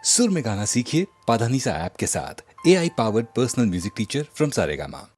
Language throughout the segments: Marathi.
सुर में गाना सीखिए पाधानीसा ऐप के साथ। AI powered personal music teacher from Saregama.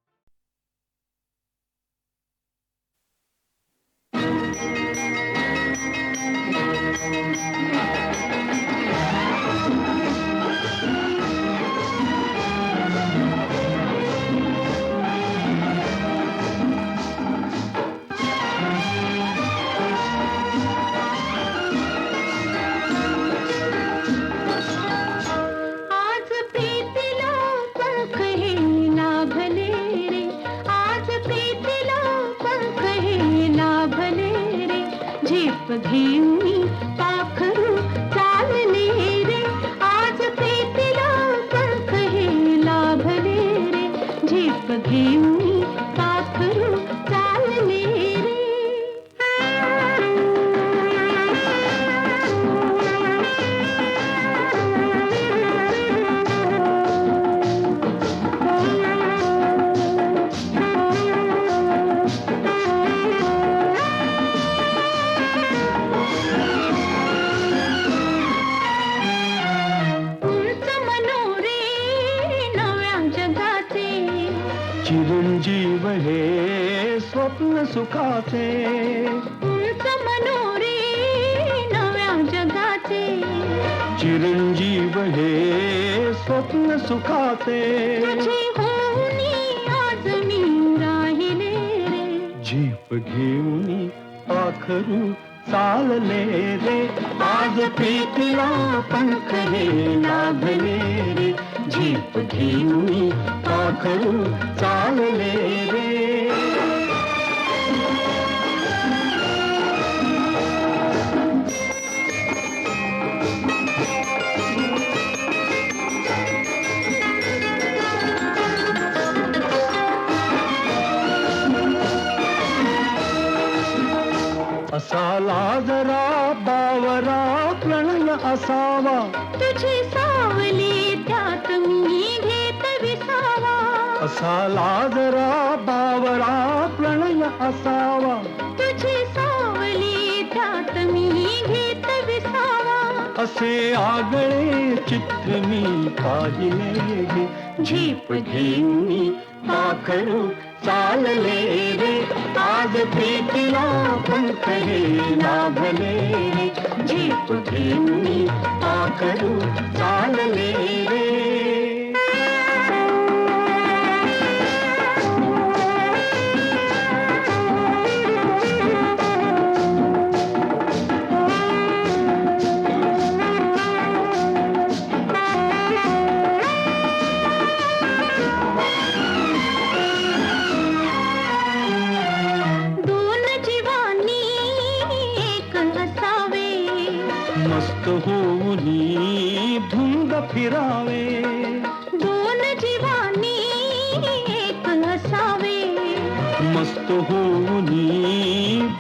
घेऊनी पाखरू चालले रे, आज प्रीतीला पंख हे लाभले रे, झेप घेऊनी पाखरू चालले रे. चिरंजीव हे स्वप्न सुखाचे, उंच मनोरे नव्या जगाचे, चिरंजीव हे स्वप्न सुखाचे, तुझे होऊनी आज मी राहिले रे, झेप घेऊनी पाखरू चालले रे, आज प्रीतीला पंख हे लाभले रे, झेप घेऊनी पाखरू चालले रे. असाला जरा बावरा प्रणय असावा, तुझी सावली त्यात मी घेत विसावा, असाला जरा बावरा प्रणय असावा, तुझी सावली त्यात मी घेत विसावा, असे आगळे चित्र मी पाहिले गे, झेप घेऊनी पाखरू चालले रे, आज प्रीतीला पंख हे लाभले रे, झेप घेऊनी पाखरू चालले रे. मस्त होऊनी धुंद फिरावे, दोन जीवानी एक असावे, मस्त होऊनी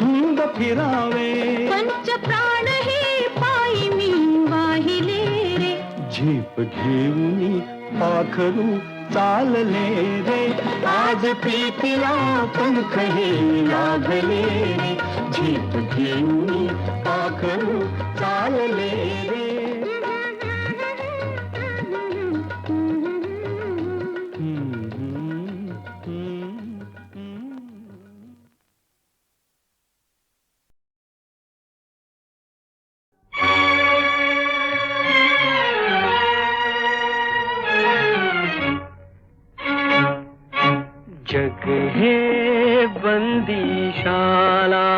धुंद फिरावे, पंच प्राण हे पायी मी वाहिले रे, झेप घेऊनी पाखरू चालले रे, आज प्रीतीला पंख हे लाभले रे, झेप घेऊनी पाखरू चालले रे. जग है बंदीशाला,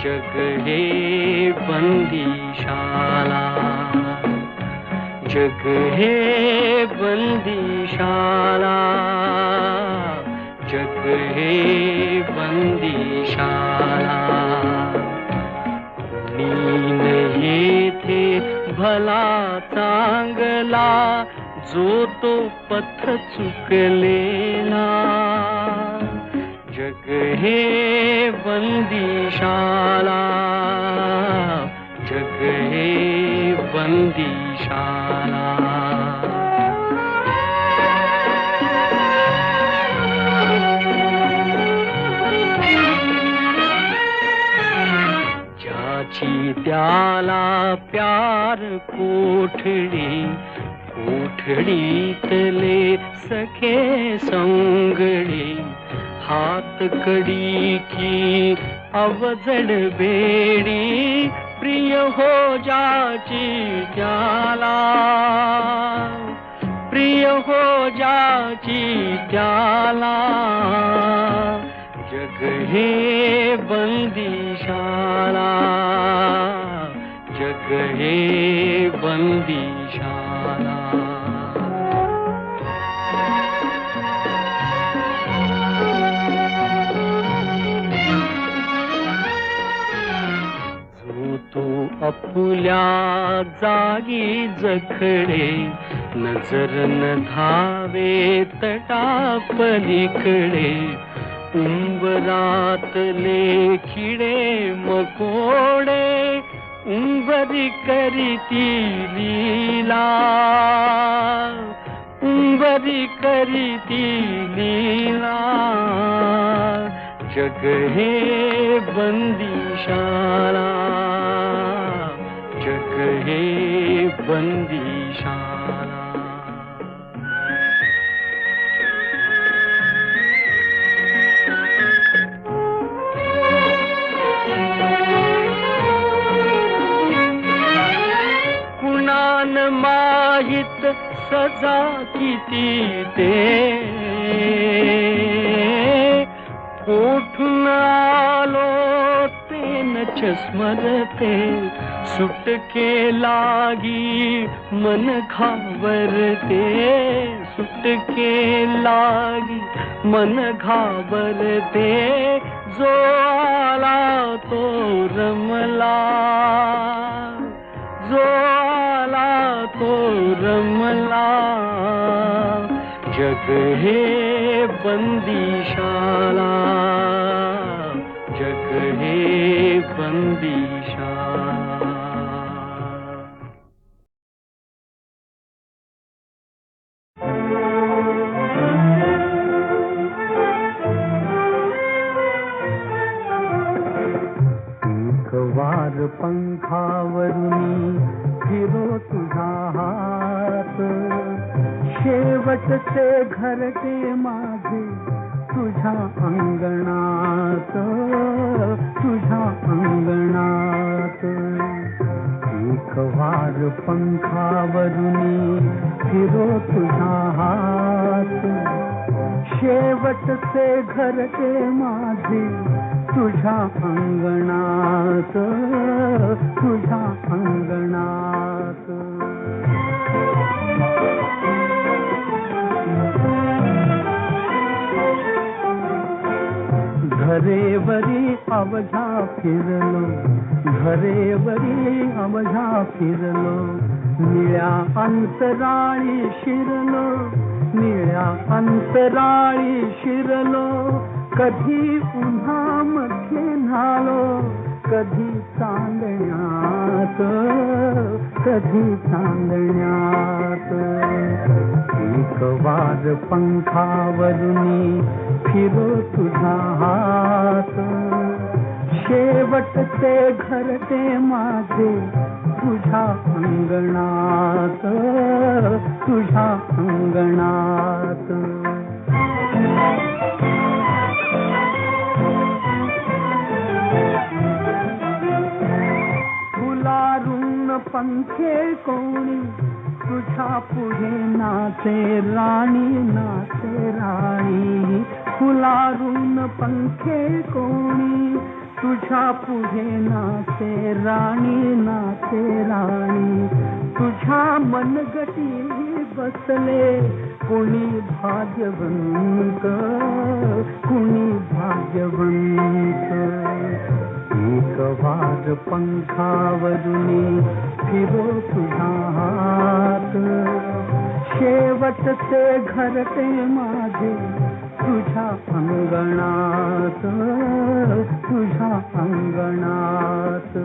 जग है बंदीशाला, जग है बंदीशाला, जग है बंदीशाला. कोणी नाही थे भला चांगला, जो तो पथ चुकलेला, जग हे बंदीशाला, जग हे बंदीशाला. ज्याची मी त्याला प्यार कोठडी कोठडीतले सखे संगडे हात कडी की अवजड बेडी प्रिय हो जाची त्याला प्रिय हो जाची त्याला जग हे बंदीशाळा जग हे बंदीशाळा जो तो अपुल्या जागी जखडे नजर न धावे तटा पलीकडे उंबरातले किडे मकोडे उंबरी करीती लीला उंबरी करीती लीला जग हे बंदीशाळा जग हे बंदीशाळा कुणान माहित सजा किती ते कोठून आलो ते नच स्मरते सुटके लागी मन घाबरते सुटके लागी मन घाबरते जो आला तो रमला जो आला तो रमला जग हे बंदीशाळा जग हे बंदीशाळा वार पंखावरुनी फिरो तुझा हात शेवटचे घरटे माझे तुझ्या अंगणात तुझ्या अंगणात एक वार पंखावरुनी फिरो तुझा हात शेवटचे घरटे माझे तुझ्या अंगणात तुझ्या अंगणात घरेवरी अवघा फिरलो घरेवरी अवघा फिरलो निळ्या अंतराळी शिरलो निळ्या अंतराळी शिरलो कधी उन्हामध्ये न्हालो कधी चांदण्यात कधी चांदण्यात एक वार पंखावरुनी फिरो तुझा हात शेवटचे घरटे माझे तुझ्या अंगणात तुझ्या अंगणात फुलारून पंखे कोणी तुझ्या पुढे नाचे राणी फुलारून पंखे कोणी तुझ्या पुढे नाचे राणी तुझ्या मनगटी बसले कुणी भाग्यवंत एक वार पंखावरुनी फिरो तुझा हात शेवटचे घरटे माझे तुझ्या अंगणात तुझ्या अंगणात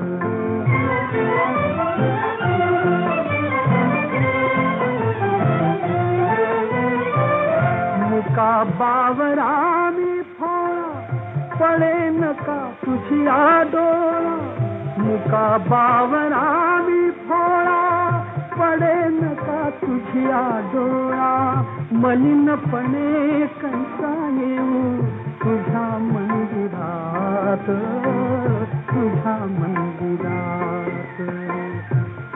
मुका बावरा मी फोळा पडे नका तुझी डोळा का बावरा मी भोळा, पडे नका तुझ्या डोळा, मलिनपणे कैसा येऊ तुझ्या मंदिरात, तुझ्या मंदिरात.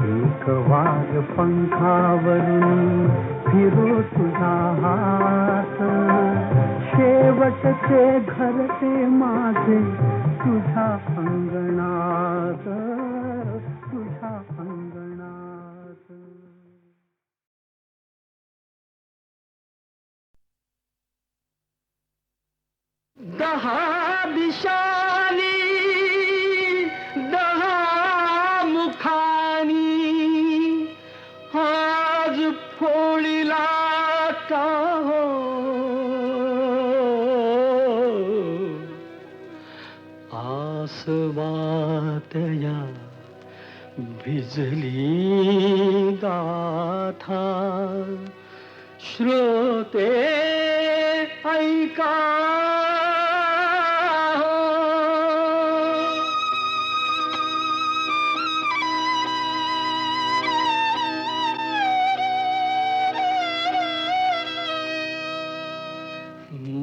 एक वाघ पंखावरून फिरो तुझा हात, शेवटचे घर ते माझे तुझ्या अंगणात, तुझ्या अंगणात. दहा दिशानी दहा मुखानी आज फोळीला टाहो, आसवातया भिजली गाथा, श्रोते ऐका.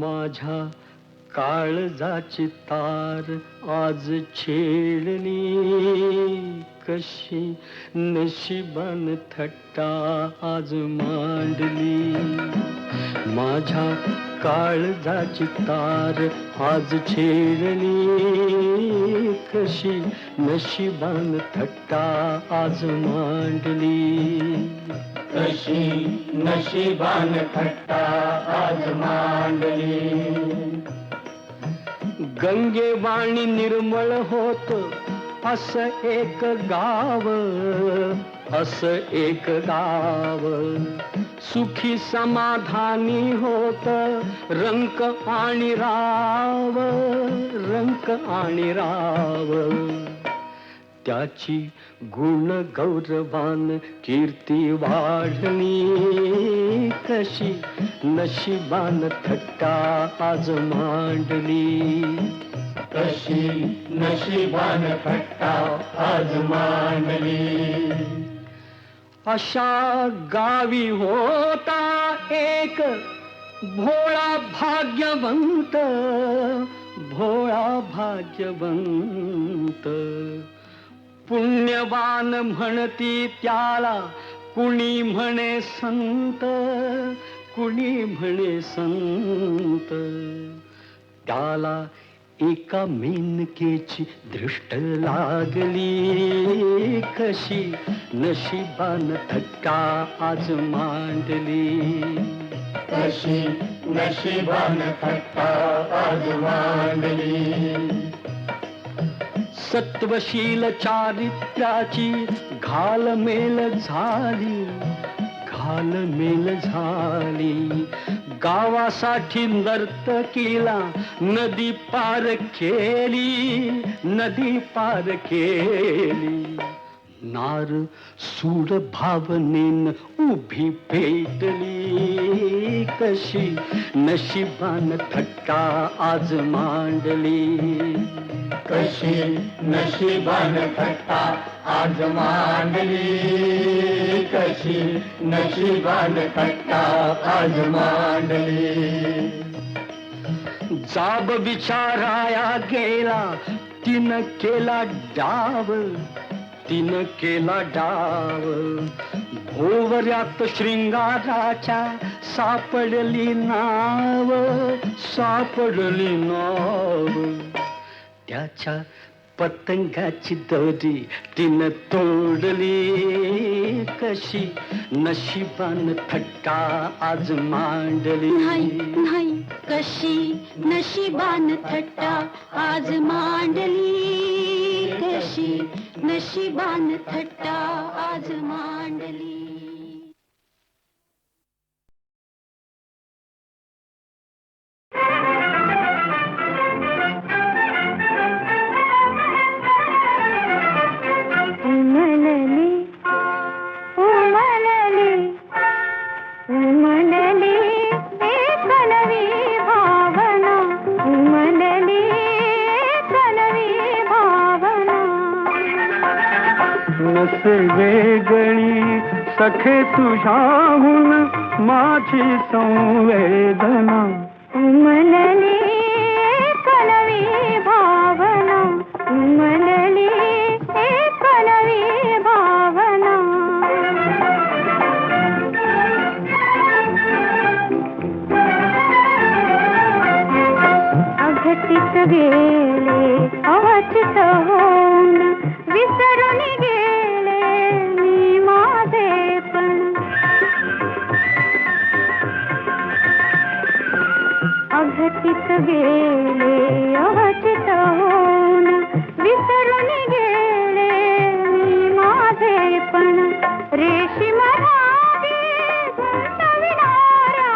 माझ्या काळजाची तार आज छेडली, कशी नशिबान थट्टा आज मांडली. माझ्या काळजाची तार आज छेडली, कशी नशिबान थट्टा आज मांडली. कशी नशिबान थट्टा आज मांडली. गंगेवाणी निर्मळ होत असं एक गाव, असं एक गाव, सुखी समाधानी होत रंक आणि राव, रंक आणि राव. त्याची गुण गौरवान कीर्ती वाढली, कशी नशिबान थट्टा आज मांडली. कशी नशिबान थट्टा आज मांडली. अशा गावी होता एक भोळा भाग्यवंत, भोळा भाग्यवंत. पुण्यवान म्हणती त्याला कुणी म्हणे संत, कुणी म्हणे संत. त्याला एका मेनकेची दृष्ट लागली, कशी नशिबान थट्टा आज मांडली. कशी नशिबान थट्टा आज मांडली. सत्वशील चारित्र्याची घालमेल झाली, घालमेल झाली. गावासाठी नर्तकीला नदी पार केली, नदी पार केली. नार सूर भावनेन उभी पेटली, कशी नशिबान थट्टा आज मांडली. कशी नशिबान थट्टा आज मांडली. कशी नशिबान थट्टा आज मांडली. जाब विचाराया गेला तिनं केला डाव, तिनं केला डाव. भोवऱ्यात शृंगाराच्या सापडली नाव, सापडली नाव. त्याच्या पतंगाची दोरी तिनं तोडली, कशी नशिबान थट्टा आज मांडली. नाही, कशी नशिबान थट्टा आज मांडली, कशी नशिबान थट्टा आज मांडली. नसे वेगळी सखे तुझ्याहून माझी संवेदना उमलली एक नवी भावना उमलली एक नवी भावना अघटित गेले अवचित होऊन विसरून गेले मी माझेपण अघटित गेले अवचित होऊन विसरून गेले मी माझेपण रेशीम रागे गुंतविणाऱ्या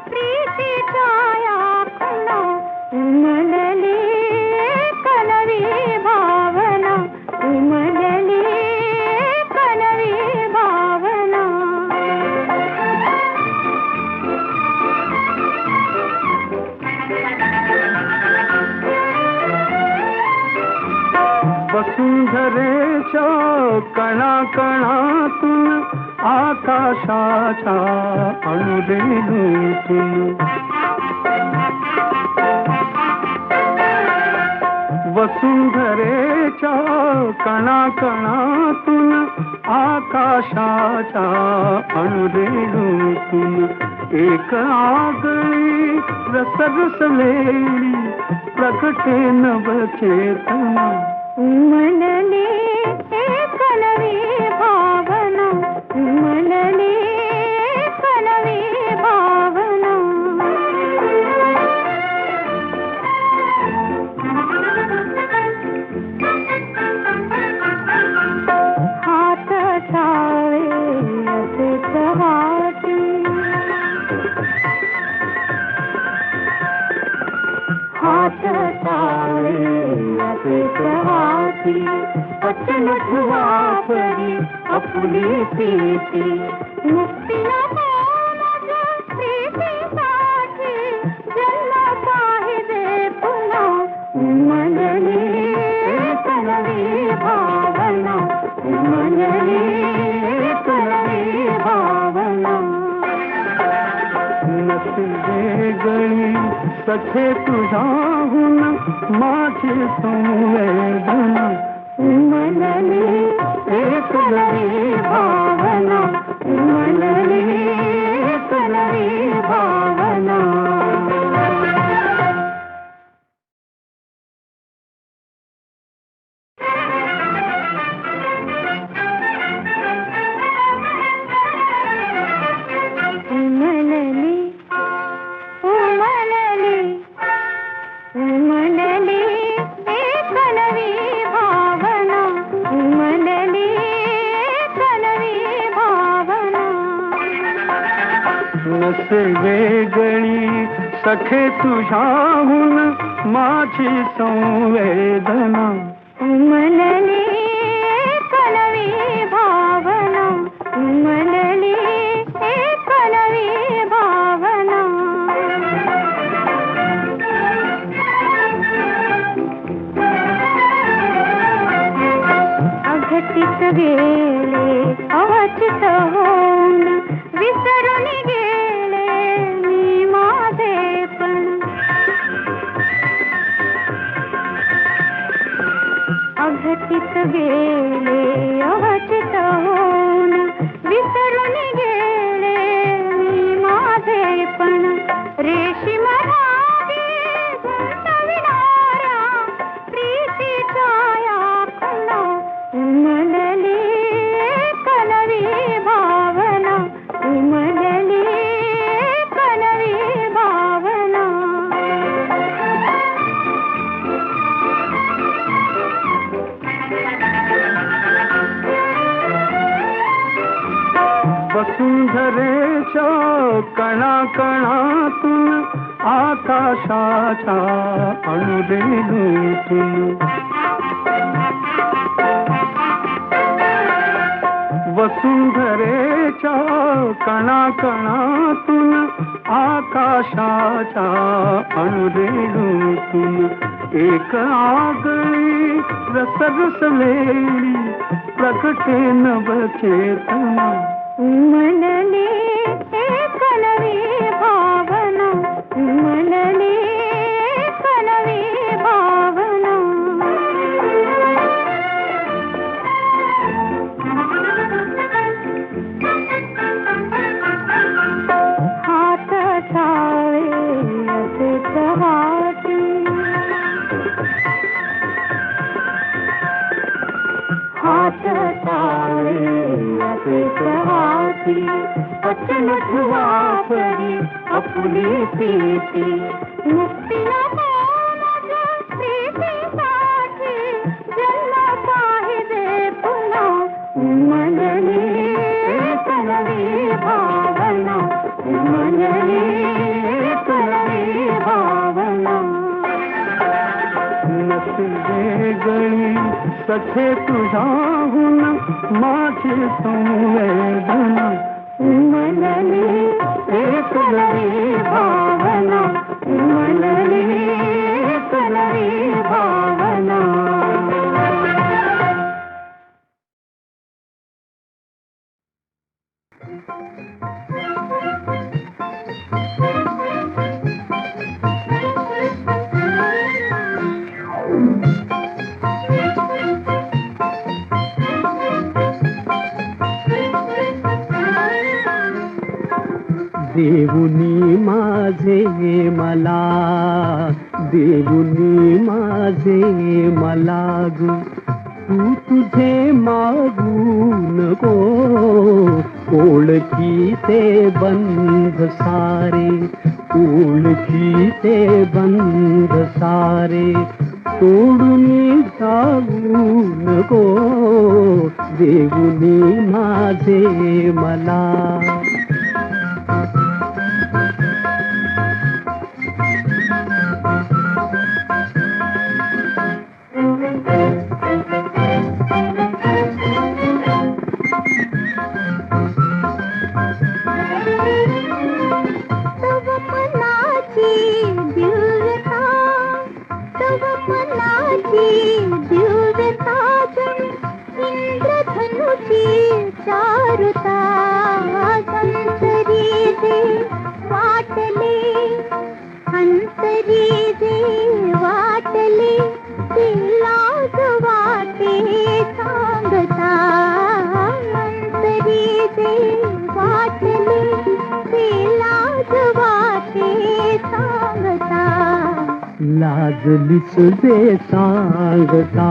प्रीतीच्या या खुणा उमलली एक नवी भावना उमलली एक नवी भावना वसुंधरेच्या कणाकणातून आकाशाच्या अणुरेणूतून वसुंधरेच्या कणाकणातून आकाशाच्या अणुरेणूतून एक आगळी रसरसलेली प्रकटे नवचेतना उमलली एक नवी भावना उमलली एक नवी भावना हात छावे असेच हाती हात छावे असेच हाती वचन ठुवा परी आपुली प्रीती मुक्तीला माझ्या प्रीतीसाठी जन्म पाहिजे पुन्हा उमलली एक नवी भावना उमलली एक नवी भावना नसे वेगळी सखे तुझ्याहून माझी संवेदना उमलली एक नवी भावना उमलली एक नवी भावना उमलली उमलली उमलली एक नवी भावना उमलली एक नवी भावना नसे वेगळी सखे तुझ्याहून माझी संवेदना उमलली एक नवी भावना उमलली एक नवी भावना अघटित गेले अवचित होऊन विसरून गेले मी माझेपण अघटित गेले अवचित होऊन विसरून गेले मी माझेपण रेशीम रागे गुंतविणाऱ्या प्रीतीच्या या खुणा उमलली एक नवी भावना उमलली एक नवी भावना वसुंधरेच्या कणाकणातून आकाशाच्या अणुरेणूतून वसुंधरेच्या कणाकणातून आकाशाच्या अणुरेणूतून एक आगळी रसरसलेली प्रकटे नव चेतना उमलले एक नवी भावना उमलले एक नवी भावना हात छावे असे हाती हात छावे असे हाती वचन ठुवा परी आपली प्रीती मुक्तीला माझ्या प्रीतीसाठी जन्म पाहिजे पुन्हा उमलली एक नवी भावना उमलली एक नवी भावना नसले गळी सखे तुझ्याहून माझी संवेदना उमलली एक नवी भावना उमलली एक नवी भावना देऊनी माझे मला देऊनी माझे मला ग तू तुझे मागू नको ओळखीचे बंध सारे ओळखीचे बंध सारे तोडून जाऊ नको देऊनी माझे मला चारुता अंतरी दे वाटले अंतरी दे वाटले ते लाज वाटे सांगता अंतरी दे वाटले ते लाज वाटे सांगता लाजलीस जे सांगता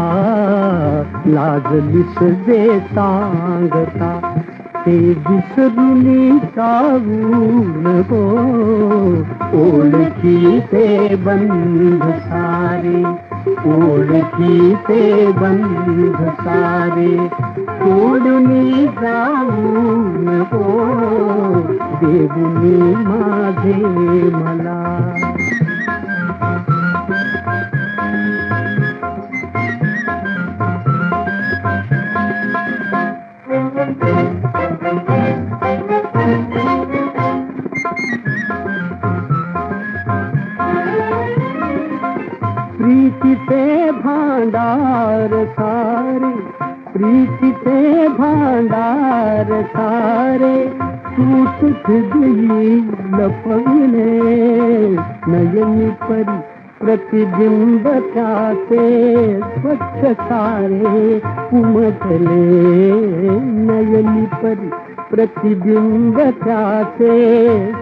लाजलीस जे सांगता ते विसरून जाऊ नको ओळखीचे बंध सारे ओळखीचे बंध सारे सोडून जाऊ नको देऊनी माझे मला प्रीतीचे भांडार सारे प्रीतीचे भांडार सारे टूट गई लपवले नयनी परी प्रतिबिंब त्याचे स्वच्छ सारे उमटले नयनी परी प्रतिबिंब त्याचे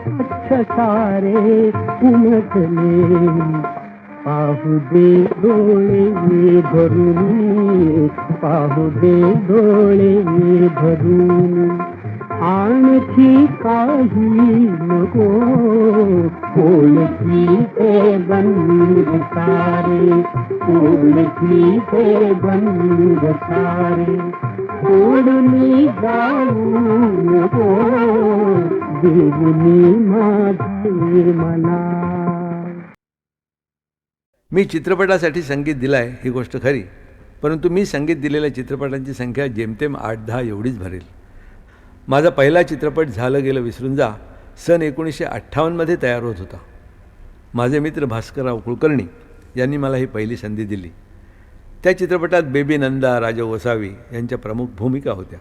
स्वच्छ सारे उमटले पाहू दे डोळे भरून पाहू दे डोळे भरून आणखी काही नको ओळखीचे बंध सारे ओळखीचे बंध सारे सोडून जाऊ नको देऊनी माझे मला मी चित्रपटासाठी संगीत दिलं आहे ही गोष्ट खरी, परंतु मी संगीत दिलेल्या चित्रपटांची संख्या जेमतेम 8-10 एवढीच भरेल. माझा पहिला चित्रपट झालं गेलं विसरून जा सन 1958मध्ये तयार होत होता. माझे मित्र भास्करराव कुलकर्णी यांनी मला ही पहिली संधी दिली. त्या चित्रपटात बेबी नंदा, राजा वसावी यांच्या प्रमुख भूमिका होत्या.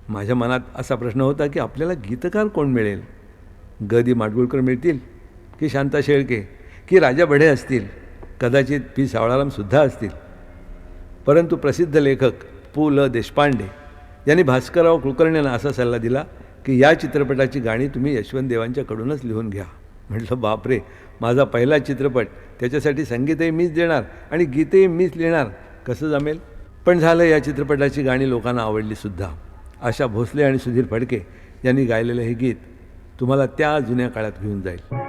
माझ्या मनात असा प्रश्न होता की आपल्याला गीतकार कोण मिळेल? ग दी माडगुळकर मिळतील की शांता शेळके की राजा बढे असतील, कदाचित पी सावळारामसुद्धा असतील. परंतु प्रसिद्ध लेखक पु ल देशपांडे यांनी भास्करराव कुलकर्णींना असा सल्ला दिला की या चित्रपटाची गाणी तुम्ही यशवंत देवांच्याकडूनच लिहून घ्या. म्हटलं बापरे, माझा पहिला चित्रपट, त्याच्यासाठी संगीतही मीच देणार आणि गीतही मीच लिहिणार, कसं जमेल? पण झालं, या चित्रपटाची गाणी लोकांना आवडलीसुद्धा. आशा भोसले आणि सुधीर फडके यांनी गायलेलं हे गीत तुम्हाला त्या जुन्या काळात घेऊन जाईल.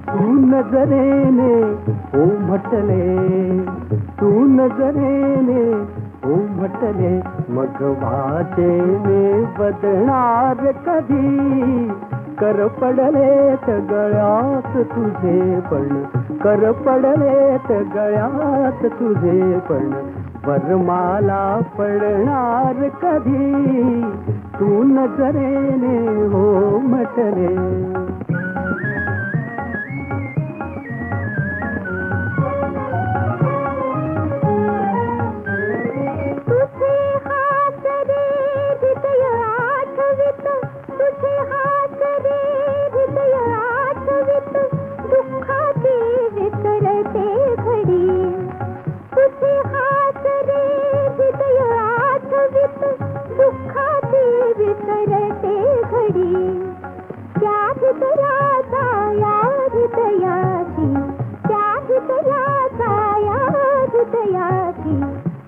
तू नजरेने ओ म्हटले, तू नजरेने ओ म्हटले, मग वाटेने बदणार कधी. कर पडले गळ्यात तुझे पण, कर पडले गळ्यात तुझे पण, वरमाला पडणार कधी. तू नजरेने हो म्हटले.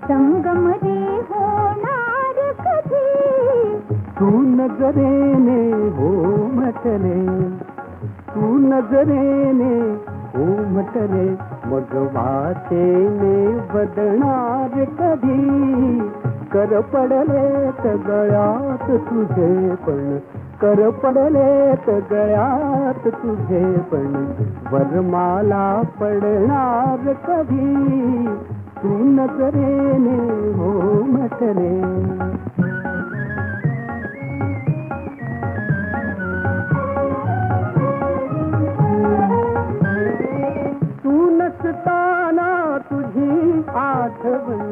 संगम रे होणार कधी. तू नजरेने हो म्हटले, तू नजरेने हो म्हटले, मग वाटेने बदणार कधी. कर पडले गळ्यात तुझे पण, कर पडले गळ्यात तुझे पण, वरमाला पडणार कधी. तू नजरेने हो म्हटले. तू नसताना तुझी आठवण,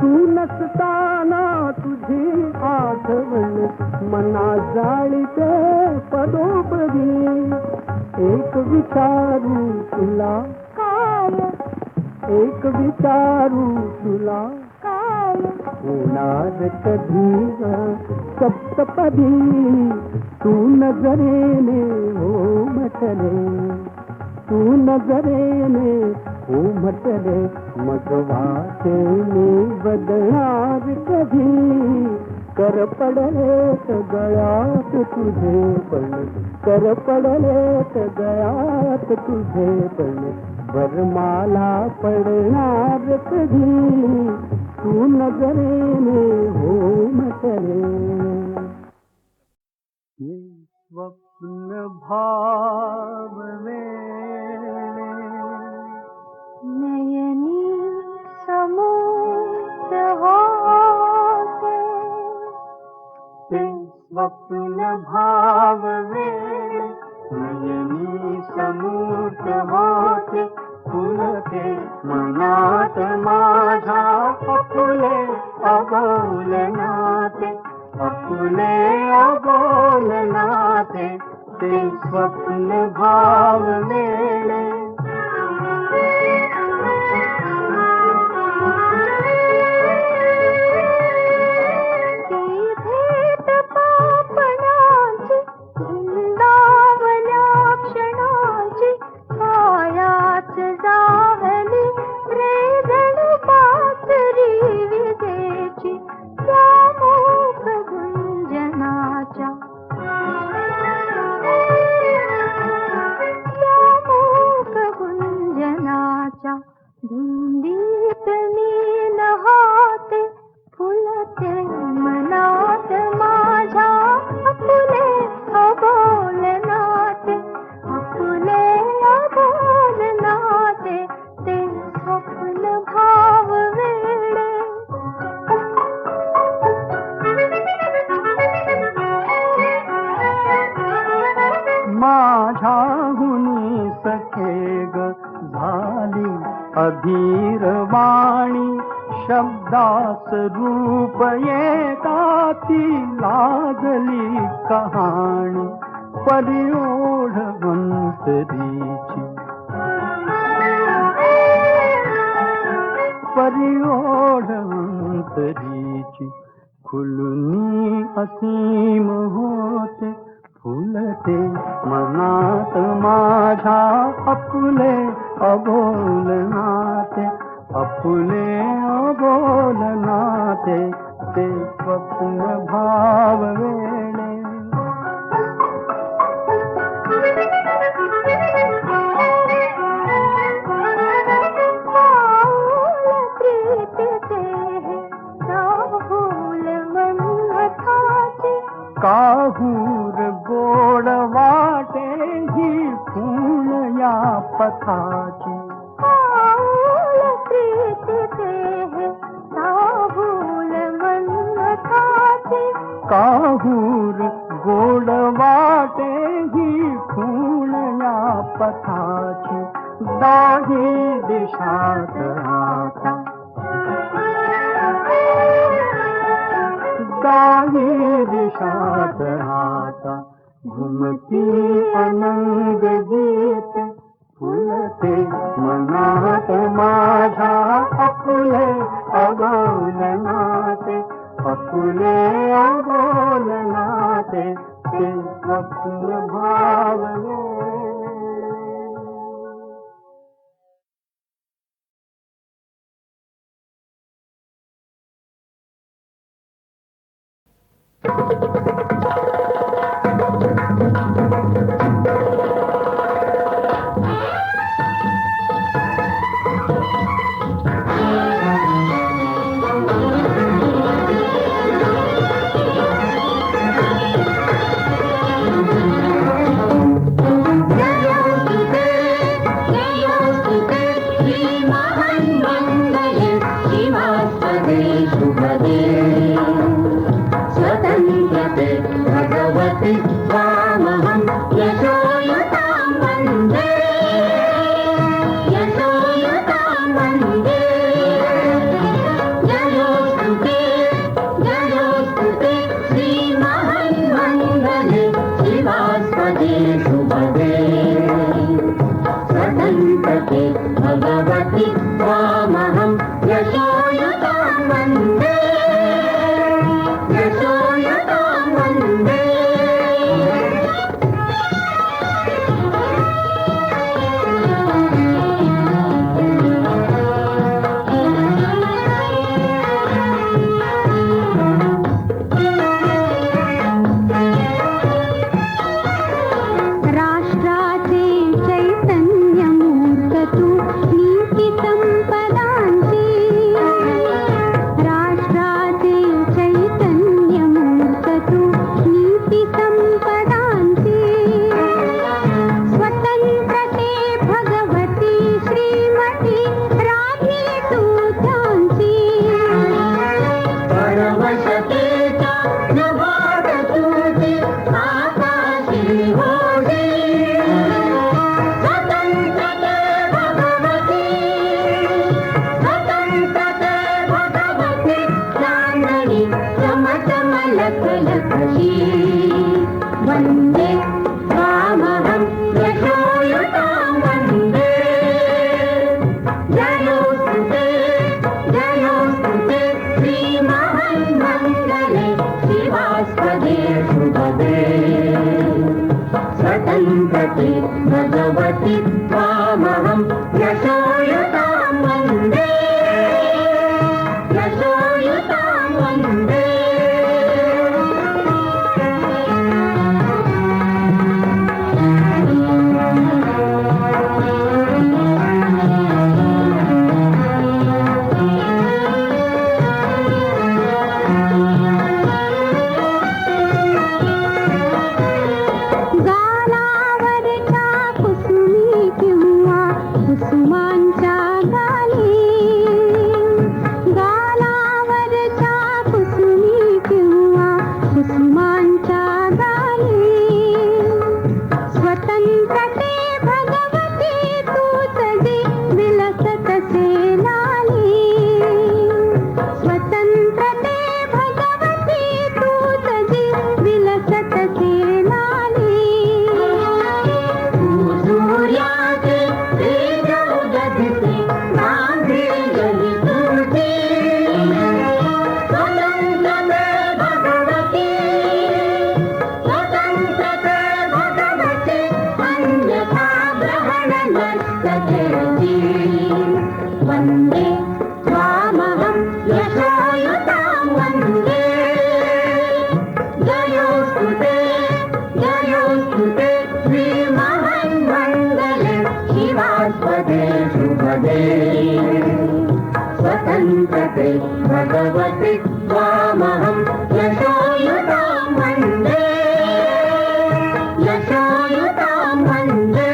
तू नसताना तुझी आठवण, मना जाळीते पदोपदी. एक विचारू तुला काय, एक विचारू तुला काय, होणार कधी सप्तपदी. तू नजरेने हो म्हटले, तू नजरेने हो म्हटले, मग वाटेने बदणार कधी. कर पडले गळ्यात तुझे पण, कर पडले गळ्यात तुझे पण, वरमाला पडणार कधी. तू नजरेने हो म्हटले. स्वप्न भाव वेळे, नयनी समुद्र होते. ते स्वप्न भाव वेळे, नयनी समूर्त होते. फुलते मनात माझ्या फुले अबोलनाते, फुले अबोलनाते. ते स्वप्न भाव वेळे. धुंदीत मी नहाते, फुलते मनात माझ्या फुले ग झाली अधीर वाणी, शब्दास रूप येता ती लागली कहाणी, परी ओढवंतरीची, परी ओढवंतरीची. खुलनी असीम होते फुलते मनात माझ्या, अपुले अबोलनाते, अपुले अबोलनाते, ते स्वप्न भाव वेळे. काहूर गोड वाटे ही खूण या पथाची, काहूर गोड वाटे ही खूण या पथाची. दाही दिशात आता, दाही दिशात आता, घुमती अनंग गीत फुलते मनात माझ्या, अपुले अबोलनाते, अपुले अबोलनाते, ते स्वप्न भावले. भगवती त्वामहं यशोयुतां वन्दे, यशोयुतां वन्दे. गालावरच्या कुसुमी किंवा कुसुमांच्या पूजी वन्दे त्वामहं यशोयुतां वन्दे जयोस्तु ते श्रीमहान्मण्डले शिवास्पदे शुभदे स्वतन्त्रते भगवति त्वामहं यशोयुतां वन्दे यशोयुतां वन्दे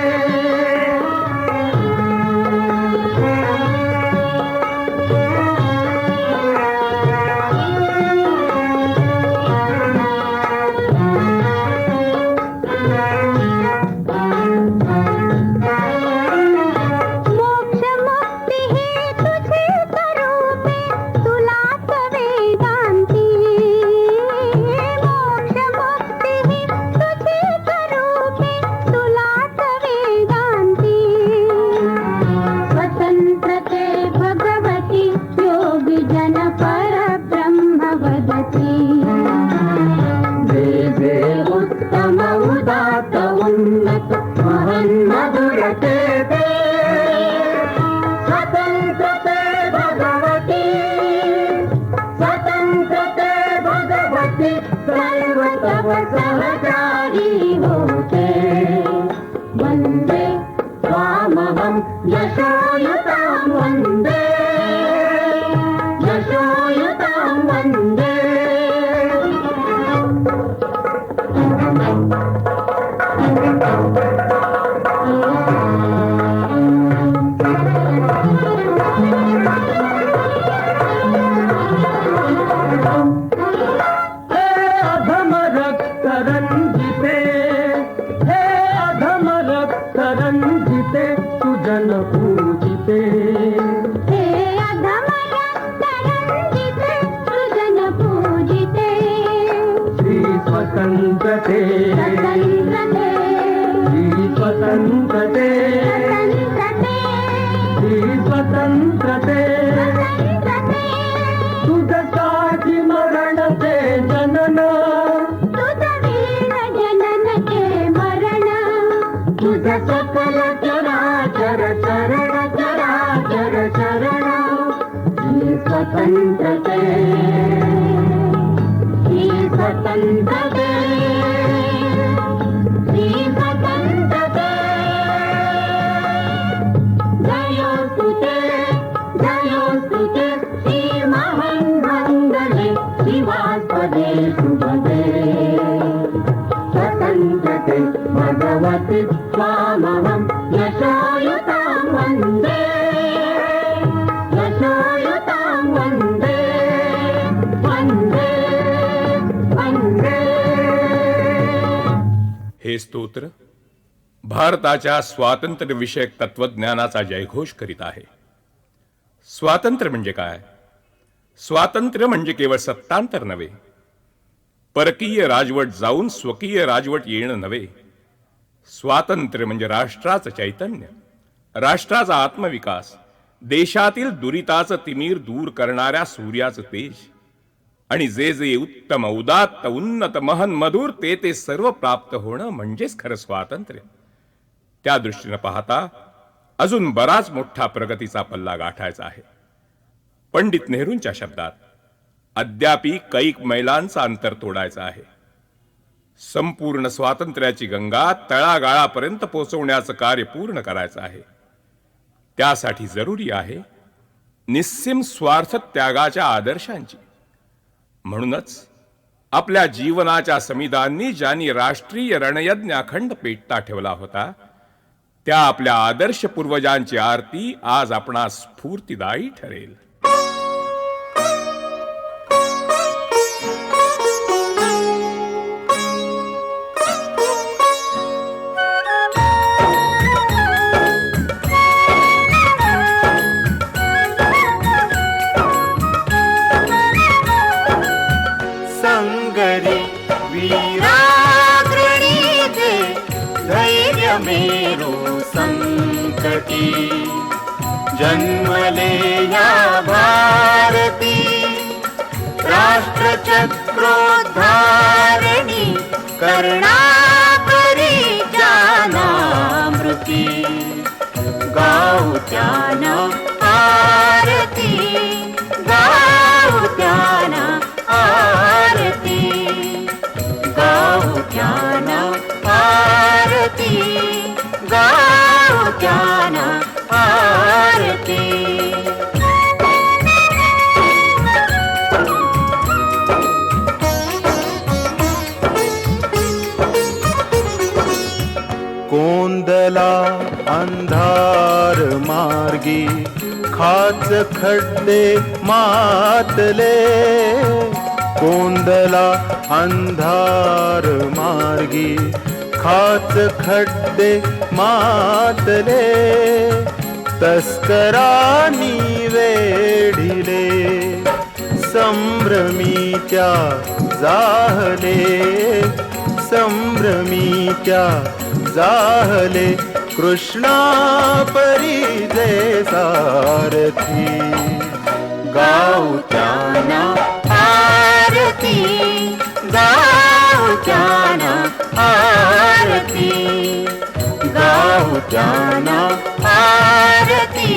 सहचारी होते वन्दे त्वामहं यशोयुतां वन्दे यशोयुतां वन्दे पूजिते हे अधम रक्तरञ्जिते सुजन पूजिते श्री स्वतन्त्रते श्री स्वतन्त्रते श्री स्वतन्त्रते तुझसाठी मरणते जनन तुझ वीर जननके मरण तुझ सकल चराचर चरण चराचर चरण श्री स्वतन्त्रते श्री स्वतन्त्रते श्री स्वतन्त्रते जयोस्तु ते श्रीमहान्मण्डले शिवास्पदे शुभदे स्वतन्त्रते भगवति त्वामहं यशोयुतां वन्दे यशोयुतां वन्दे वन्दे वन्दे हे स्तोत्र भारताच्या स्वातंत्र्यविषयक तत्वज्ञानाचा जयघोष करीत आहे. स्वातंत्र्य म्हणजे काय? स्वातंत्र्य म्हणजे केवळ सत्तांतर नव्हे, परकीय राजवट जाऊन स्वकीय राजवट येणं नव्हे. स्वातंत्र्य म्हणजे राष्ट्राचं चैतन्य, राष्ट्राचा आत्मविकास, देशातील दुरिताचं तिमीर दूर करणाऱ्या सूर्याचं तेज, आणि जे जे उत्तम उदात्त उन्नत महन मधुर ते ते सर्व प्राप्त होणं म्हणजेच खरं स्वातंत्र्य. त्या दृष्टीनं पाहता अजून बराच मोठा प्रगतीचा पल्ला गाठायचा आहे. पंडित नेहरूंच्या शब्दात अद्यापी कैक मैलांचा अंतर तोडायचा आहे. संपूर्ण स्वातंत्र्याची गंगा तळागाळापर्यंत पोहोचवण्याचं कार्य पूर्ण करायचं आहे. त्यासाठी जरुरी आहे निस्सीम स्वार्थ त्यागाच्या आदर्शांची. म्हणूनच आपल्या जीवनाच्या समिधांनी ज्यांनी राष्ट्रीय रणयज्ञ अखंड पेटता ठेवला होता, त्या आपल्या आदर्श पूर्वजांची आरती आज आपणास स्फूर्तिदायी ठरेल. संगरी वीराग्रणीचे धैर्य मेरू संकटी जन्मले या भारती राष्ट्रचक्रोद्धारणी करुणाकरी जानामृती गाऊ त्याना आरती, गाऊ त्याना आरती, गाऊ त्याना आरती, गाऊ त्याना आरती. कोंदला अंधार मार्गी खाच खड्डे मातले, कोंदला अंधार मार्गी खाच खड्डे मातले, तस्करांनी वेढिले संभ्रमीच्या जाहले, संभ्रमीच्या जाहले कृष्णा परी जय सारथी. गाऊ त्याना आरती, गाऊ त्याना आरती, गाऊ त्याना आरती,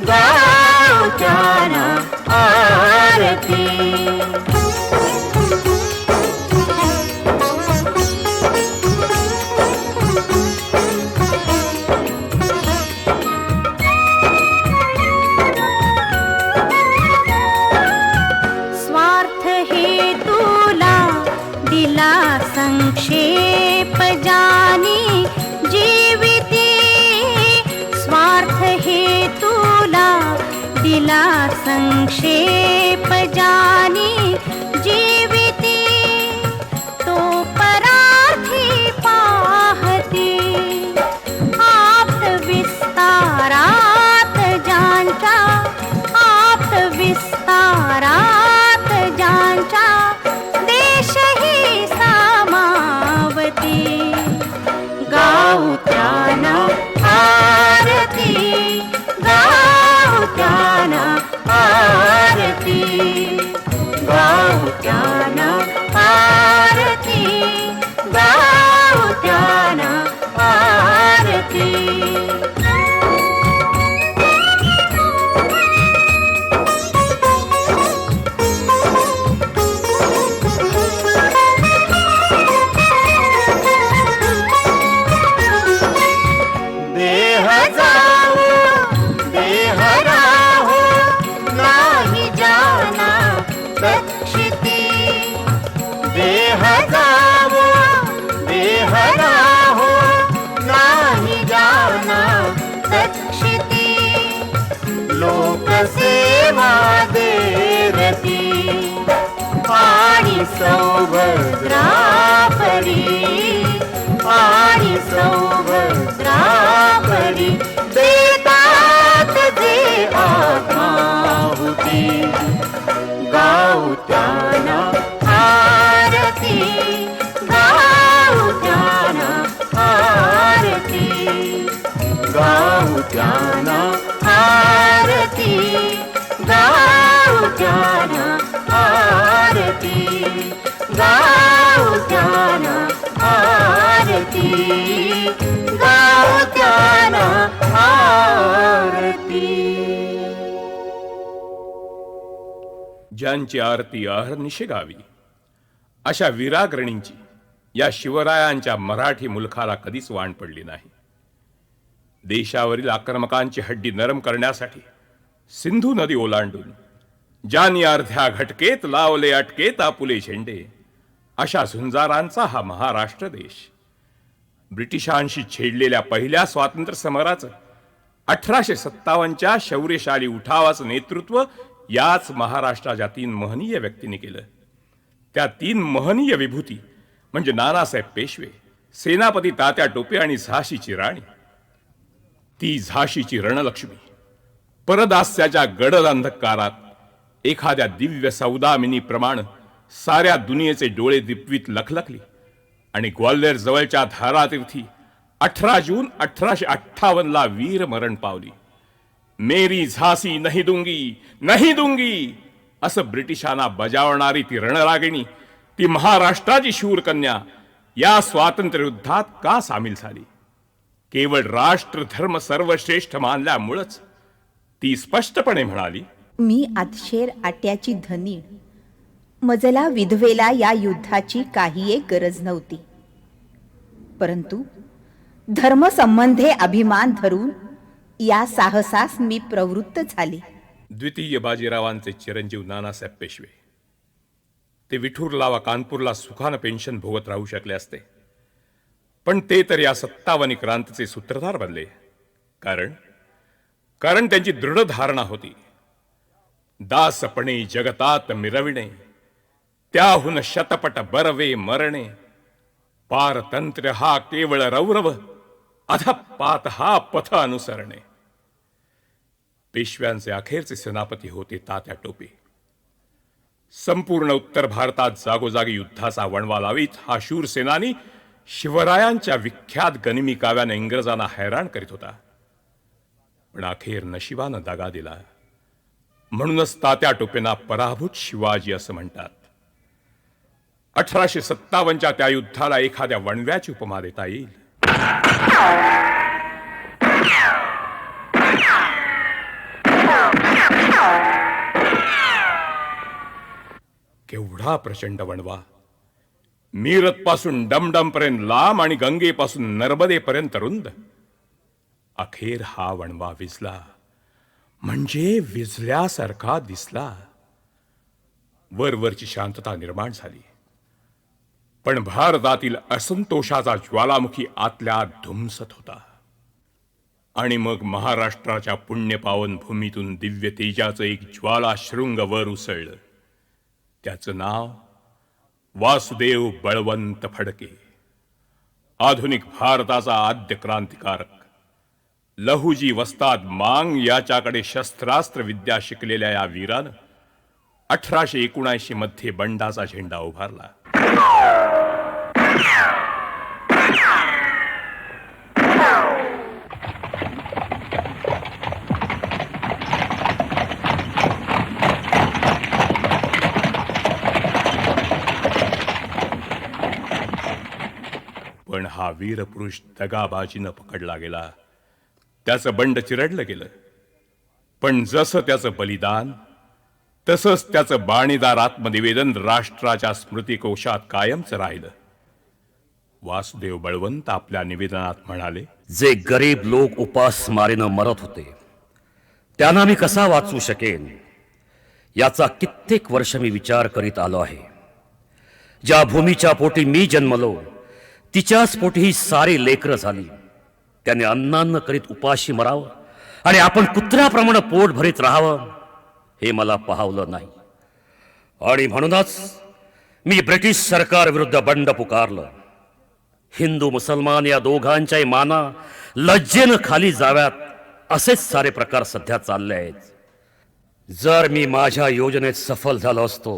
गाऊ त्याना आरती. स्वार्थ हेतूला दिला संक्षेप जानी जीविती, स्वार्थ हेतूला दिला संक्षेप जानी जीविती, तो परार्थी पाहती आप्त विस्तारात ज्यांच्या, आप्त विस्तारात ज्यांच्या देशही सामावती. गाऊ त्याना आरती, गाऊ त्याना आरती, गाऊ त्याना आरती, गाऊ त्याना आरती. देह जाओ देह राहो नाही जाना तक्षिती, देह जाओ देह राहो नाही जाना तक्षिती, लोकसेवा देरती आणि सौभद्रा परी, आणि सौभद्रा परी देतात जे आत्माहुती. गाऊ त्याना आरती, गाऊ त्याना आरती, गाऊ त्याना आरती, गाऊ त्याना आरती, गाऊ त्याना आरती, गाऊ त्याना आरती. ज्यांची आरती अहर्निशी गावी अशा वीराग्रणींची या शिवरायांच्या मराठी मुलखाला कधीच वाण पडली नाही. देशावरील आक्रमकांची हड्डी नरम करण्यासाठी सिंधू नदी ओलांडून ज्यांनी अर्ध्या घटकेत लावले अटकेत आपुले झेंडे, अशा झुंजारांचा हा महाराष्ट्र देश. ब्रिटिशांशी छेडलेल्या पहिल्या स्वातंत्र्य समराचं 1857च्या शौर्यशाली उठावाचं नेतृत्व याच महाराष्ट्राच्या 3 महनीय व्यक्तींनी केलं. त्या 3 महनीय विभूती म्हणजे नानासाहेब पेशवे, सेनापती तात्या टोपे आणि झाशीची राणी. ती झाशीची रणलक्ष्मी परदास्याच्या गडद अंधकारात एखाद्या दिव्य सौदामिनीप्रमाणे साऱ्या दुनियेचे डोळे दिपवीत लखलखली आणि ग्वाल्हेर जवळच्या धारातीर्थी 18 जून 1858ला वीर मरण पावली. मेरी झासी नहीं दूंगी, नहीं दूंगी असं ब्रिटिशांना बजावणारी ती रणरागिणी, ती महाराष्ट्राची शूरकन्या या स्वातंत्र्य युद्धात का सामील झाली? केवळ राष्ट्र धर्म सर्वश्रेष्ठ मानल्यामुळंच ती स्पष्टपणे म्हणाली, मी आतशेर आट्याची धनी, मजला विधवेला या युद्धाची काही एक गरज नव्हती. परंतु धर्मसंबंधे अभिमान धरून या साहसास मी प्रवृत्त झाले. द्वितीय बाजीरावांचे चिरंजीव नानासाहेब पेशवे ते विठुरला वा कानपूरला सुखानं पेन्शन भोगत राहू शकले असते, पण ते तर या 57 क्रांतीचे सूत्रधार बनले. कारण त्यांची दृढ धारणा होती, दासपणे जगतात मिरविणे, त्याहून शतपट बरवे मरणे, पारतंत्र्य हा केवळ रौरव, अधपात हा पथ अनुसरणे. पेशव्यांचे अखेरचे सेनापती होते तात्या टोपे. संपूर्ण उत्तर भारतात जागोजागी युद्धाचा वणवा लावीत हा शूर सेनानी शिवरायांच्या विख्यात गनिमी काव्याने इंग्रजांना हैराण करीत होता. पण अखेर नशिबानं दगा दिला. म्हणूनच तात्या टोपेंना पराभूत शिवाजी असं म्हणतात. 1857च्या त्या युद्धाला एखाद्या वणव्याची उपमा देता येईल. केवढा प्रचंड वणवा, मीरत पासून डमडम पर्यंत लांब आणि गंगेपासून नर्मदेपर्यंत रुंद. अखेर हा वणवा विजला, म्हणजे विजल्यासारखा दिसला. वरवरची शांतता निर्माण झाली, पण भारतातील असंतोषाचा ज्वालामुखी आतल्या आत धुमसत होता. आणि मग महाराष्ट्राच्या पुण्यपावन भूमीतून दिव्य तेजाचं एक ज्वाला शृंग वर उसळलं. त्याचं नाव वासुदेव बळवंत फडके. आधुनिक भारताचा आद्य क्रांतिकारक. लहुजी वस्ताद मांग याच्याकडे शस्त्रास्त्र विद्या शिकलेल्या या वीरानं 1879 मध्ये बंडाचा झेंडा उभारला. पण हा वीरपुरुष दगाबाजीनं पकडला गेला. त्याचं बंड चिरडलं गेलं. पण जसं त्याचं बलिदान, तसंच त्याचं बाणीदार आत्मनिवेदन राष्ट्राच्या स्मृतिकोशात कायमच राहिलं. वासुदेव बळवंत आपल्या निवेदनात म्हणाले, जे गरीब लोक उपासमारीनं मरत होते त्यांना मी कसा वाचवू शकेन, याचा कित्येक वर्ष मी विचार करीत आलो आहे. ज्या भूमीच्या पोटी मी जन्मलो तिच्याच पोटी ही सारी लेकरं झाली. त्याने अन्नान्न करीत उपाशी मरावं आणि आपण कुत्र्याप्रमाणे पोट भरीत राहावं, हे मला पाहावलं नाही. आणि म्हणूनच मी ब्रिटिश सरकार विरुद्ध बंड पुकारलं. हिंदू मुसलमान या दोघांच्याही माना लज्जेनं खाली जाव्यात असेच सारे प्रकार सध्या चालले आहेत. जर मी माझ्या योजनेत सफल झालो असतो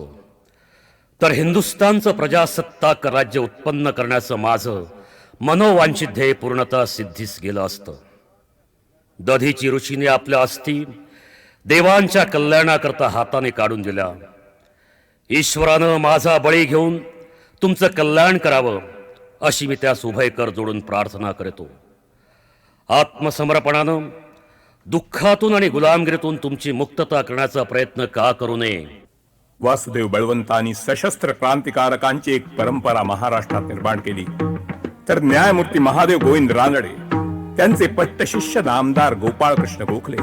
तर हिंदुस्थानचं प्रजासत्ताक राज्य उत्पन्न करण्याचं माझं मनोवांछित ध्येय पूर्णतः सिद्धीस गेलं असतं. दधीची ऋषीने आपल्या अस्थी देवांच्या कल्याणाकरता हाताने काढून दिल्या. ईश्वरानं माझा बळी घेऊन तुमचं कल्याण करावं अशी मी त्यास उभय कर जोडून प्रार्थना करतो. आत्मसमर्पणानं दुःखातून आणि गुलामगिरीतून तुमची मुक्तता करण्याचा प्रयत्न का करू नये. वासुदेव बळवंतांनी सशस्त्र क्रांतिकारकांची एक परंपरा महाराष्ट्रात निर्माण केली. तर न्यायमूर्ती महादेव गोविंद रानडे, त्यांचे पट्टशिष्य नामदार गोपाळकृष्ण गोखले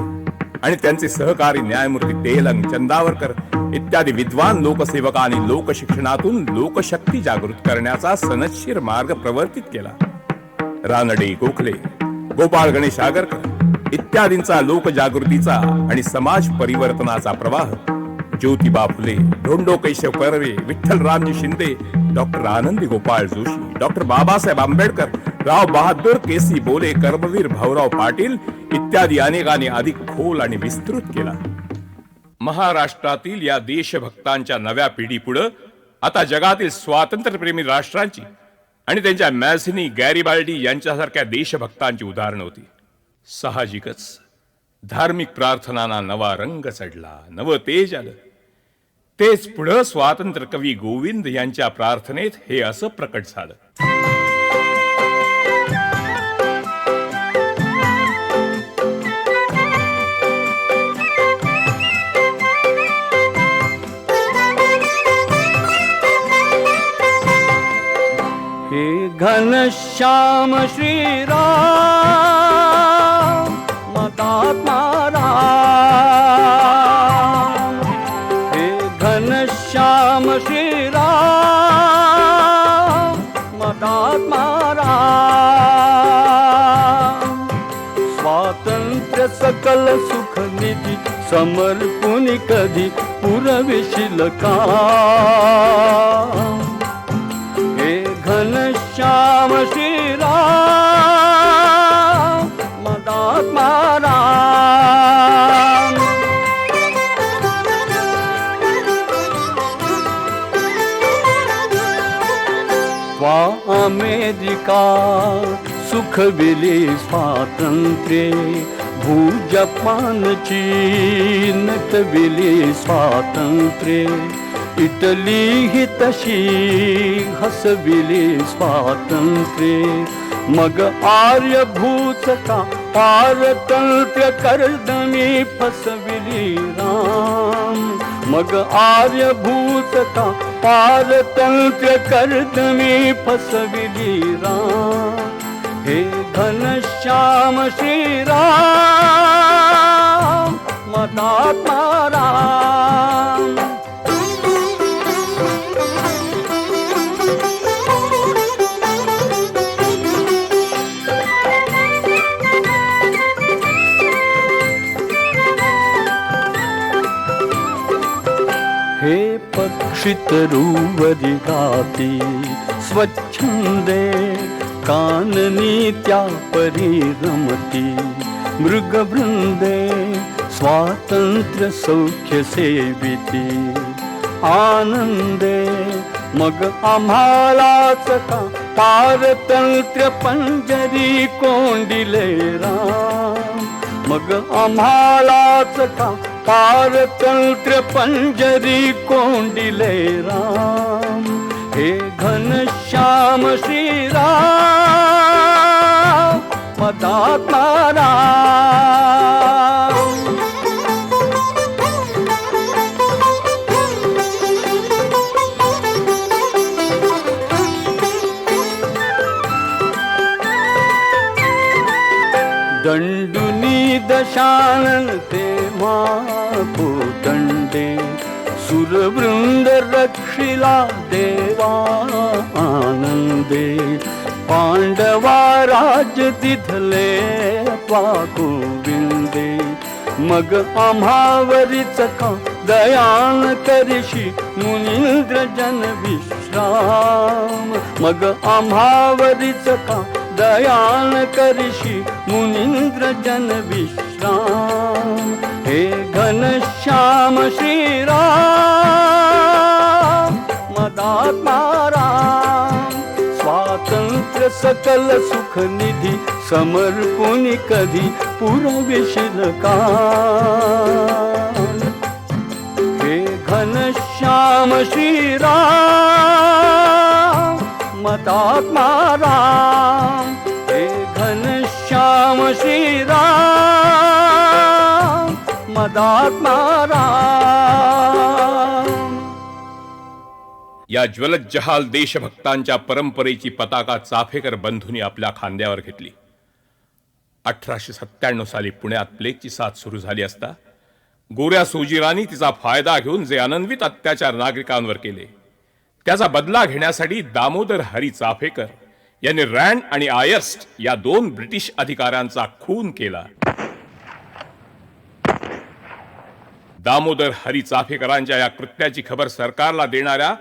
आणि त्यांचे सहकारी न्यायमूर्ती तेलंग चंदावरकर इत्यादी विद्वान लोकसेवकांनी लोकशिक्षणातून लोकशक्ती जागृत करण्याचा सनदशीर मार्ग प्रवर्तित केला. रानडे, गोखले, गोपाळ गणेश आगरकर इत्यादींचा लोकजागृतीचा आणि समाज परिवर्तनाचा प्रवाह ज्योतिबा फुले, धोंडो केशव कर्वे, विठ्ठलरामजी शिंदे, डॉक्टर आनंदी गोपाळ जोशी, डॉक्टर बाबासाहेब आंबेडकर, राव बहादूर केसी बोले, कर्मवीर भाऊराव पाटील इत्यादी अनेकांनी अधिक खोल आणि विस्तृत केला. महाराष्ट्रातील या देशभक्तांच्या नव्या पिढीपुढे आता जगातील स्वातंत्र्यप्रेमी राष्ट्रांची आणि त्यांच्या मॅझिनी, गॅरिबाल्डी यांच्यासारख्या देशभक्तांची उदाहरणं होती. साहजिकच धार्मिक प्रार्थनांना नवा रंग चढला, नवं तेज आलं. तेच पुढं स्वातंत्र्य कवी गोविंद यांच्या प्रार्थनेत हे असं प्रकट झालं. घनश्याम श्रीराम मदात्मा राम, हे घनश्याम श्रीराम मदात्मा राम, स्वातंत्र्य सकल सुख निधी समर्पुनी कधी पुरविशील का, हे घनश्याम श्रीराम मदात्मा राम. वा अमेरिका सुखविली स्वातंत्र्ये, भूजपान चीन कविली स्वातंत्र्ये, इटली ही तशी हसविली स्वातंत्र्ये, मग आर्यभूत का पारतंत्र्य कर्दमी फसविली राम, मग आर्यभूत का पारतंत्र्य कर्दमी फसविली राम, हे घनश्याम श्रीराम मदात्मा राम. हे पक्षितरुवरी गाती स्वच्छंदे, काननी त्या परी रमती, मृगवृंदे स्वातंत्र्य सौख्य सेविती, आनंदे मग आम्हालाच का पारतंत्र्य पंजरी कोंडिले राम, मग आम्हालाच का पारतंत्र्य पंजरी कोंडिले राम, हे घनश्याम श्रीराम मदात्मा राम. दंडुनी दशानन ते माको दंडे, सुरवृंद रक्षिला देवा आनंदे, पांडवा राज दिधले पागोविंदे, मग आम्हावरीच का दयान करिशी मुनींद्र जन विश्राम, मग आम्हावरीच का दयान करिशी मुनींद्र जन विश्राम, हे घनश्याम श्रीराम मदात्मा राम, स्वातंत्र्य सकल सुख निधी समर्पुनी कधी पुरविशील का, हे घनश्याम श्रीराम मदात्मा राम, हे घनश्याम श्रीराम मदात्मा राम. या ज्वलत जहाल देशभक्तांच्या परंपरेची पताका चाफेकर बंधूंनी आपल्या खांद्यावर घेतली. 1897 साली पुण्यात प्लेगची साथ सुरू झाली असता गोऱ्या सोजीरांनी तिचा फायदा घेऊन जे अनन्वित अत्याचार नागरिकांवर केले त्याचा बदला घेण्यासाठी दामोदर हरी चाफेकर यांनी रँड आणि आयर्स्ट या 2 ब्रिटिश अधिकाऱ्यांचा खून केला. दामोदर हरी चाफेकरांच्या या कृत्याची खबर सरकारला देणाऱ्या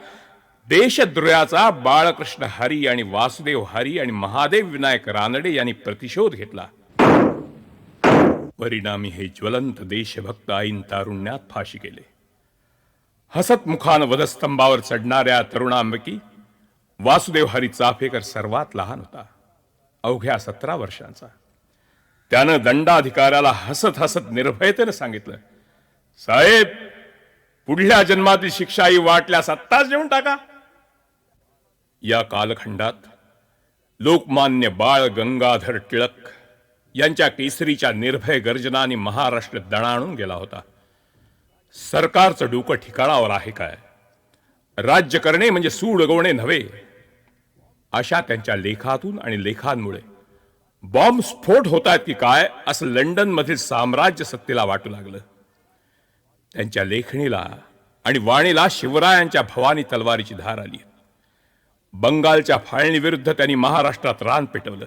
देशद्रोहाचा बाळकृष्ण हरी आणि वासुदेव हरी आणि महादेव विनायक रानडे यांनी प्रतिशोध घेतला. परिणामी हे ज्वलंत देशभक्त ऐन तारुण्यात फाशी गेले. हसतमुखान वधस्तंभावर चढणाऱ्या तरुणांपैकी वासुदेव हरी चाफेकर सर्वात लहान होता, अवघ्या 17 वर्षांचा. त्यानं दंडाधिकाऱ्याला हसत हसत निर्भयतेने सांगितलं, साहेब, पुढल्या जन्मातील शिक्षा ही वाटल्यास आत्ताच देऊन टाका. या कालखंडात लोकमान्य बाळ गंगाधर टिळक यांच्या केसरीच्या निर्भय गर्जनाने महाराष्ट्र दणाणून गेला होता. सरकारचं डोकं ठिकाणावर आहे काय? राज्य करणे म्हणजे सूड उगवणे नव्हे. अशा त्यांच्या लेखातून आणि लेखांमुळे बॉम्ब स्फोट होत आहेत की काय असं लंडनमधील साम्राज्य सत्तेला वाटू लागलं. त्यांच्या लेखणीला आणि वाणीला शिवरायांच्या भवानी तलवारीची धार आली. बंगालच्या फाळणीविरुद्ध त्यांनी महाराष्ट्रात रान पेटवलं.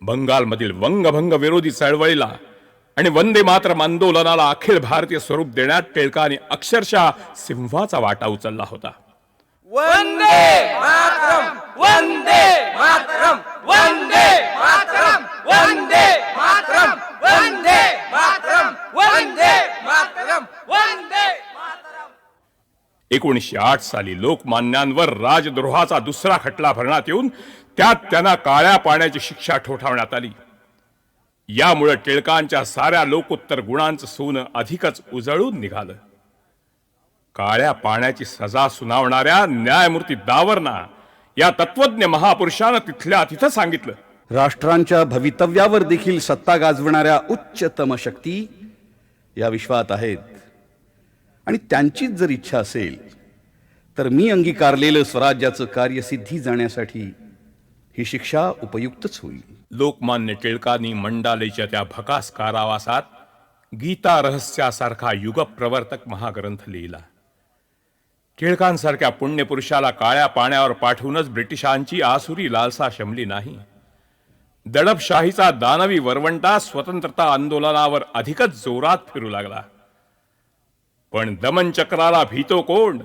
बंगालमधील वंगभंग विरोधी चळवळीला आणि वंदे मातरम आंदोलनाला अखिल भारतीय स्वरूप देण्यात टिळकांनी अक्षरशः सिंहाचा वाटा उचलला होता. वंदे मातरम, वंदे मातरम, वंदे मातरम, वंदे मातरम, वंदे मातरम, वंदे मातरम, वंदे मातरम. 1908 साली लोकमान्यांवर राजद्रोहाचा दुसरा खटला भरण्यात येऊन त्यात त्यांना काळ्या पाण्याची शिक्षा ठोठावण्यात आली. यामुळे टिळकांच्या साऱ्या लोकोत्तर गुणांचं सोनं अधिकच उजळून निघालं. काळ्या पाण्याची सजा सुनावणाऱ्या न्यायमूर्ती दावरना या तत्वज्ञ महापुरुषानं तिथल्या तिथं सांगितलं, राष्ट्रांच्या भवितव्यावर देखील सत्ता गाजवणाऱ्या उच्चतम शक्ती या विश्वात आहेत आणि त्यांचीच जर इच्छा असेल तर मी अंगीकारलेलं स्वराज्याचं कार्य सिद्धी जाण्यासाठी ही शिक्षा उपयुक्तच होईल. लोकमान्य टिळकांनी मंडालेच्या त्या भकास कारावासात गीता रहस्यासारखा युगप्रवर्तक महाग्रंथ लिहिला. टिळकांसारख्या पुण्यपुरुषाला काळ्या पाण्यावर पाठवूनच ब्रिटिशांची आसुरी लालसा शमली नाही. दडपशाहीचा दानवी वरवंटा स्वतंत्रता आंदोलनावर अधिकच जोरात फिरू लागला. पण दमनचक्राला भीतो कोण?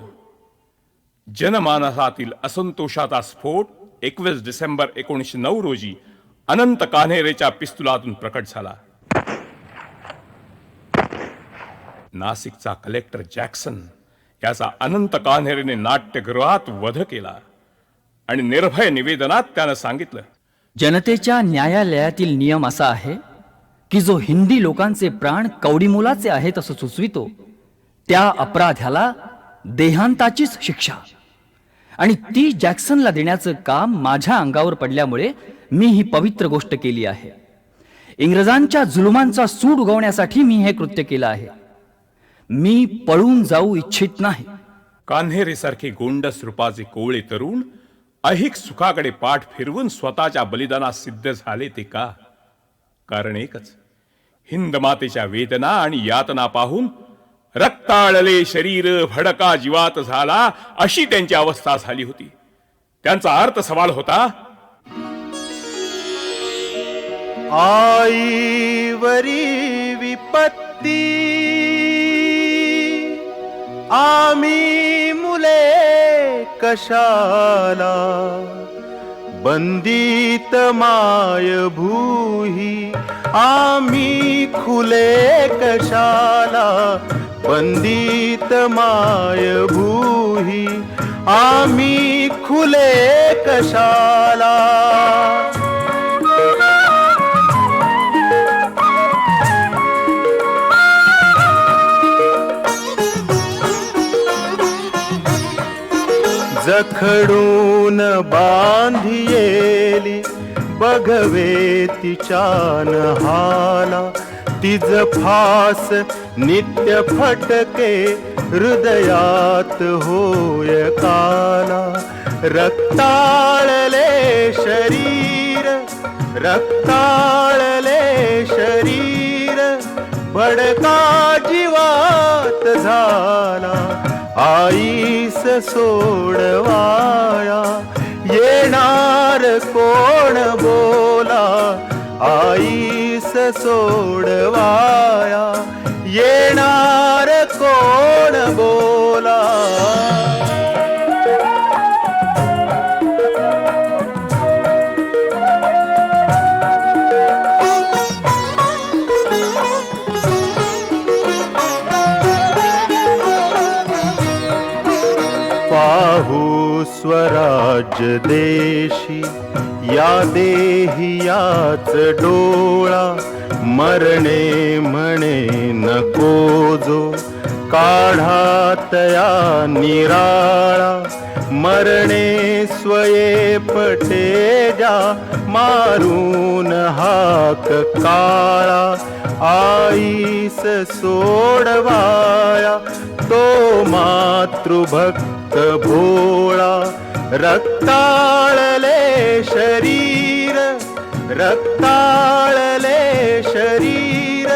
जनमानसातील असंतोषाचा स्फोट 21 डिसेंबर 1909 रोजी अनंत कान्हेरेच्या पिस्तुलातून प्रकट झाला. नाशिकचा कलेक्टर जॅक्सन याचा अनंत कान्हेरेने नाट्यगृहात वध केला आणि निर्भय निवेदनात त्यानं सांगितलं, जनतेच्या न्यायालयातील नियम असा आहे की जो हिंदी लोकांचे प्राण कवडीमोलाचे आहेत असं सुचवितो त्या अपराध्याला देहांताचीच शिक्षा, आणि ती जॅक्सनला देण्याचं काम माझ्या अंगावर पडल्यामुळे मी ही पवित्र गोष्ट केली आहे. इंग्रजांच्या जुलुमांचा सूड उगवण्यासाठी मी हे कृत्य केलं आहे. मी पळून जाऊ इच्छित नाही. कान्हेरेसारखे गोंडस रूपाचे कोवळे तरुण ऐहिक सुखाकडे पाठ फिरवून स्वतःच्या बलिदानात सिद्ध झाले ते का? कारण एकच, हिंद मातेच्या वेदना आणि यातना पाहून रक्ताळले शरीर भडका जीवात झाला अशी त्यांची अवस्था झाली होती. त्यांचा अर्थ सवाल होता, आईवरी विपत्ती आम्ही मुले कशाला, बंदित माय भूही आम्ही खुले कशाला, बंदित माय भूही आम्ही खुले कशाला. जखडून बांधियेली बघवे तिच्यान हाला, तिज फास नित्य फटके हृदयात होय काला. रक्ताळले शरीर, रक्ताळले शरीर भडका जीवात झाला. आईस सोडवाया येणार कोण बोला, आईस सोडवाया येणार कोण बोला. पाहू स्वराज्य देशी या देही याच डोळा, मरणे म्हणे नको जो काढा तया निराळा. मरणे स्वये पटे जा मारून हाक काळा. आईस सोडवाया तो मातृभक्त भोळा, रक्ताळले शरीर रक्ताळले शरीर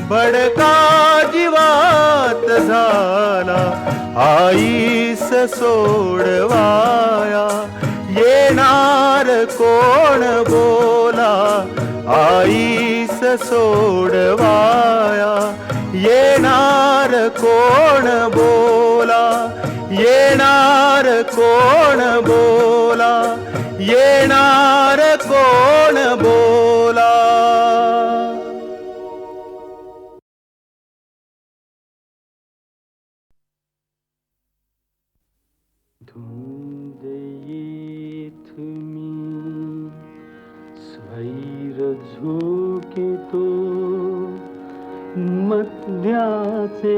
बडका जीवात झाला आईस सोडवाया येणार कोण बोला आईस सोडवाया येणार कोण बोला येणार कोण बोला येणार कोण बोला. धुंद येत मी स्वैर झोकितो मद्याचे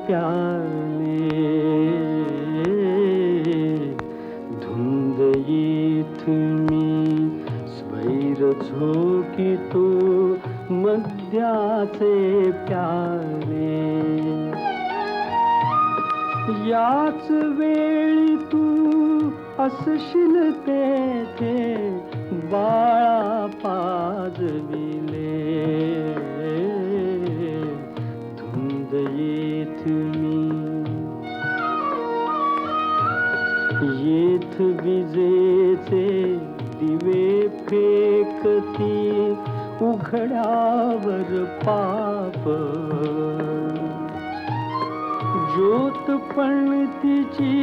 प्याले धुंद येत मी स्वैर झोकितो मद्याचे प्याले याच वेळी तू असशील तेथे बाळा पाजविले धुंद येथ मी येथ विजेचे दिवे फेकती उघड्यावर पाप ज्योत पण तिची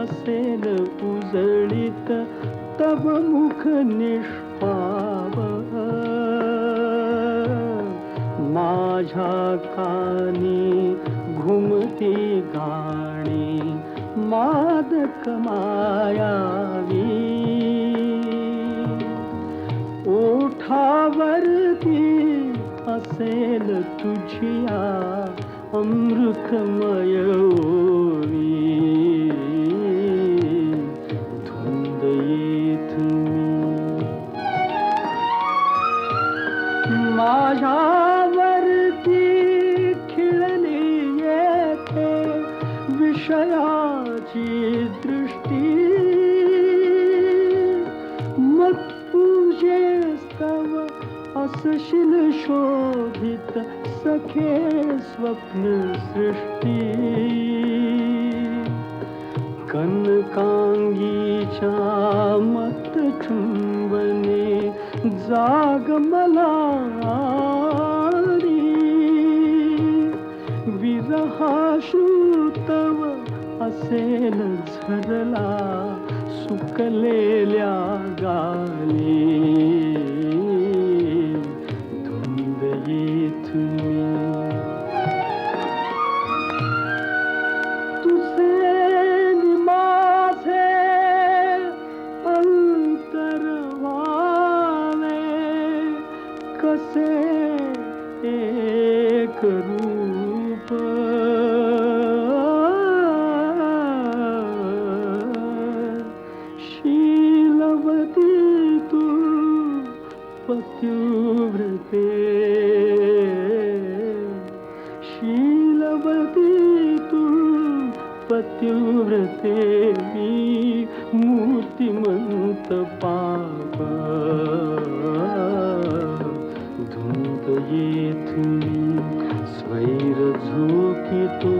असेल उजळीत तब मुख निष्पाप माझ्या कानी घुमती गाणी मादक मायावी ओठावरती असेल तुझिया अमृतमय ओवी धुंद येत मी माझ्यावरती खिळली येते विषयाची दृष्टी मग पूजेस्तव असशील शोभित सखे स्वप्न सृष्टी कनकांगीच्या मत चुंबने जाग मलारी विरहाश्रुतव असेल झरला सुकलेल्या गाली धुंद येत एक रूप शीलवती तू पत्युव्रते शीलवती तू पत्युव्रते मी मूर्तिमंत पाप धुंद येत मी स्वैर झोकितो